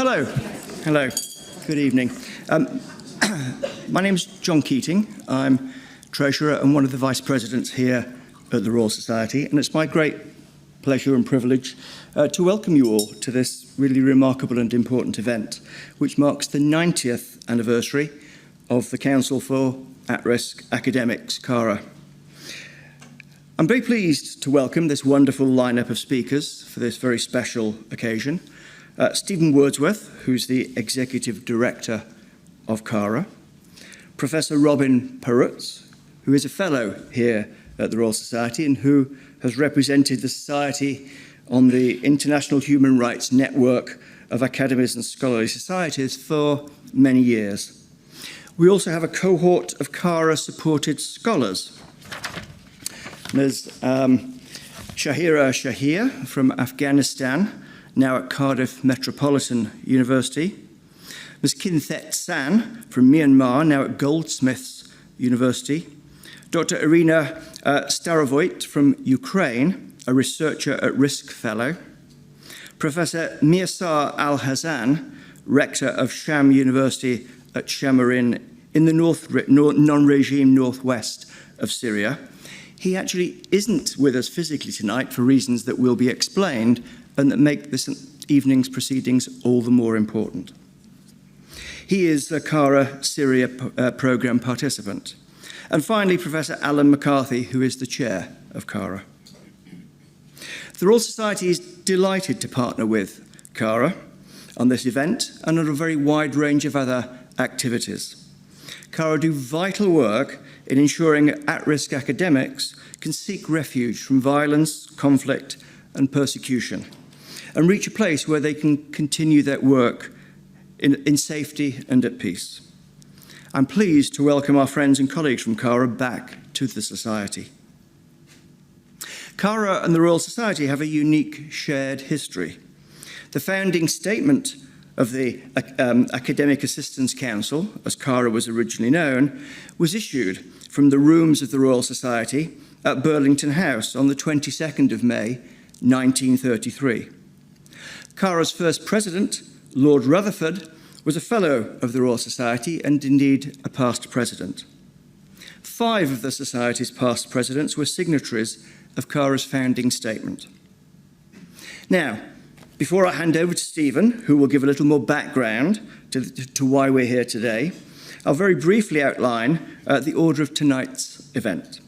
Hello. Hello. Good evening. My name is John Keating. I'm Treasurer and one of the Vice Presidents here at the Royal Society, and it's my great pleasure and privilege to welcome you all to this really remarkable and important event, which marks the 90th anniversary of the Council for At-Risk Academics, Cara. I'm very pleased to welcome this wonderful lineup of speakers for this very special occasion. Stephen Wordsworth, who's the Executive Director of Cara. Professor Robin Perutz, who is a Fellow here at the Royal Society and who has represented the Society on the International Human Rights Network of Academies and Scholarly Societies for many years. We also have a cohort of Cara-supported scholars. Ms. Shahira Shahir from Afghanistan, now at Cardiff Metropolitan University. Ms. Kinthet San from Myanmar, now at Goldsmiths University. Dr. Irina Starovoit from Ukraine, a researcher at Risk Fellow. Professor Mirsad Al-Hassan, rector of Sham University at Shamarin in the non-regime northwest of Syria. He actually isn't with us physically tonight for reasons that will be explained and that make this evening's proceedings all the more important. He is a Cara Syria programme participant. And finally, Professor Alan McCarthy, who is the chair of Cara. The Royal Society is delighted to partner with Cara on this event and on a very wide range of other activities. Cara do vital work in ensuring at-risk academics can seek refuge from violence, conflict, and persecution, and reach a place where they can continue their work in safety and at peace. I'm pleased to welcome our friends and colleagues from Cara back to the Society. Cara and the Royal Society have a unique shared history. The founding statement of the Academic Assistance Council, as Cara was originally known, was issued from the rooms of the Royal Society at Burlington House on the 22nd of May, 1933. Cara's first president, Lord Rutherford, was a Fellow of the Royal Society and indeed a past president. 5 of the Society's past presidents were signatories of Cara's founding statement. Now, before I hand over to Stephen, who will give a little more background to why we're here today, I'll very briefly outline the order of tonight's event.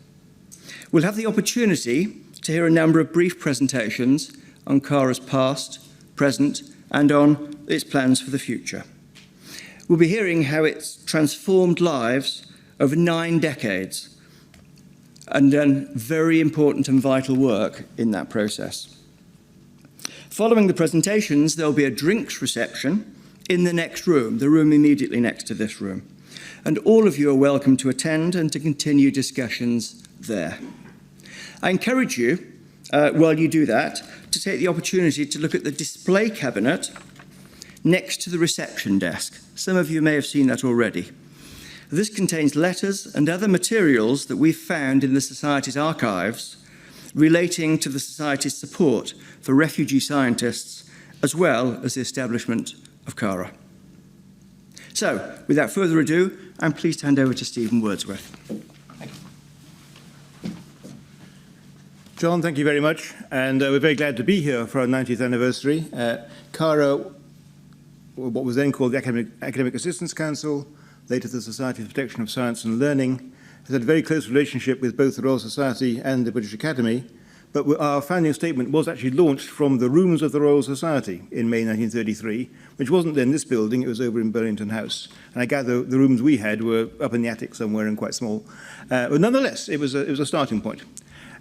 We'll have the opportunity to hear a number of brief presentations on Cara's past, present, and on its plans for the future. We'll be hearing how it's transformed lives over 9 decades and done very important and vital work in that process. Following the presentations, there'll be a drinks reception in the next room, the room immediately next to this room. And all of you are welcome to attend and to continue discussions there. I encourage you, while you do that, to take the opportunity to look at the display cabinet next to the reception desk. Some of you may have seen that already. This contains letters and other materials that we've found in the Society's archives relating to the Society's support for refugee scientists, as well as the establishment of Cara. So, without further ado, I'm pleased to hand over to Stephen Wordsworth. Thank you. John, thank you very much, and we're very glad to be here for our 90th anniversary. Cara, what was then called the Academic Assistance Council, later the Society for the Protection of Science and Learning, has had a very close relationship with both the Royal Society and the British Academy, but our founding statement was actually launched from the rooms of the Royal Society in May 1933, which wasn't then this building, it was over in Burlington House. And I gather the rooms we had were up in the attic somewhere and quite small. But nonetheless, it was a starting point.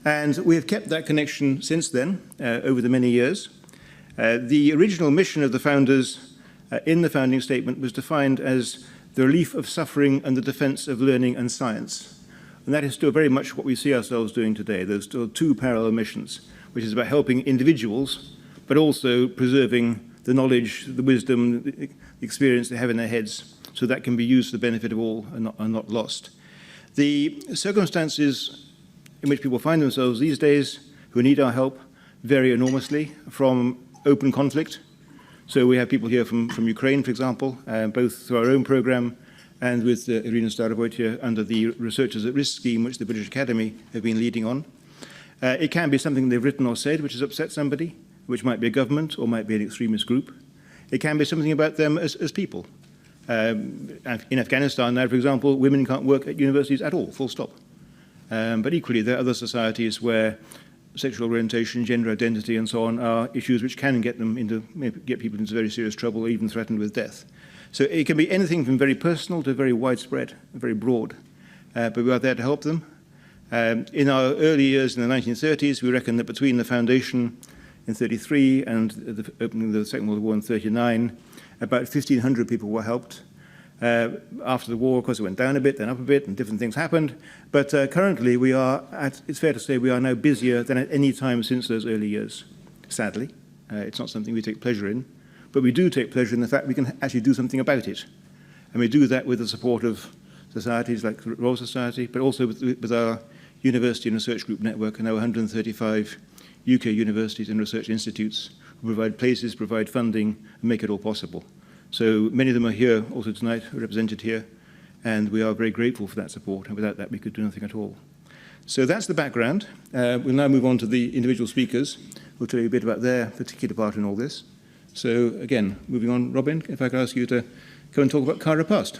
And we have kept that connection since then, over the many years. The original mission of the founders in the founding statement was defined as the relief of suffering and the defence of learning and science. And that is still very much what we see ourselves doing today. There's still 2 parallel missions, which is about helping individuals, but also preserving the knowledge, the wisdom, the experience they have in their heads, so that can be used for the benefit of all and not lost. The circumstances in which people find themselves these days who need our help vary enormously, from open conflict So we have people here from Ukraine, for example, both through our own programme and with Irina Starovoitia under the Researchers at Risk scheme, which the British Academy have been leading on. It can be something they've written or said which has upset somebody, which might be a government or might be an extremist group. It can be something about them as people. In Afghanistan now, for example, women can't work at universities at all, full stop. But equally, there are other societies where sexual orientation, gender identity, and so on are issues which can get people into very serious trouble, or even threatened with death. So it can be anything from very personal to very widespread, very broad. But we are there to help them. In our early years in the 1930s, we reckon that between the foundation in 33 and the opening of the Second World War in 39, about 1,500 people were helped. After the war, of course, it went down a bit, then up a bit, and different things happened. But currently, it's fair to say we are now busier than at any time since those early years, sadly. It's not something we take pleasure in. But we do take pleasure in the fact we can actually do something about it. And we do that with the support of societies like the Royal Society, but also with our University and Research Group network and our 135 UK universities and research institutes who provide places, provide funding, and make it all possible. So many of them are here also tonight, represented here, and we are very grateful for that support, and without that we could do nothing at all. So that's the background. We'll now move on to the individual speakers who will tell you a bit about their particular part in all this. So again, moving on, Robin, if I could ask you to come and talk about Cara Past.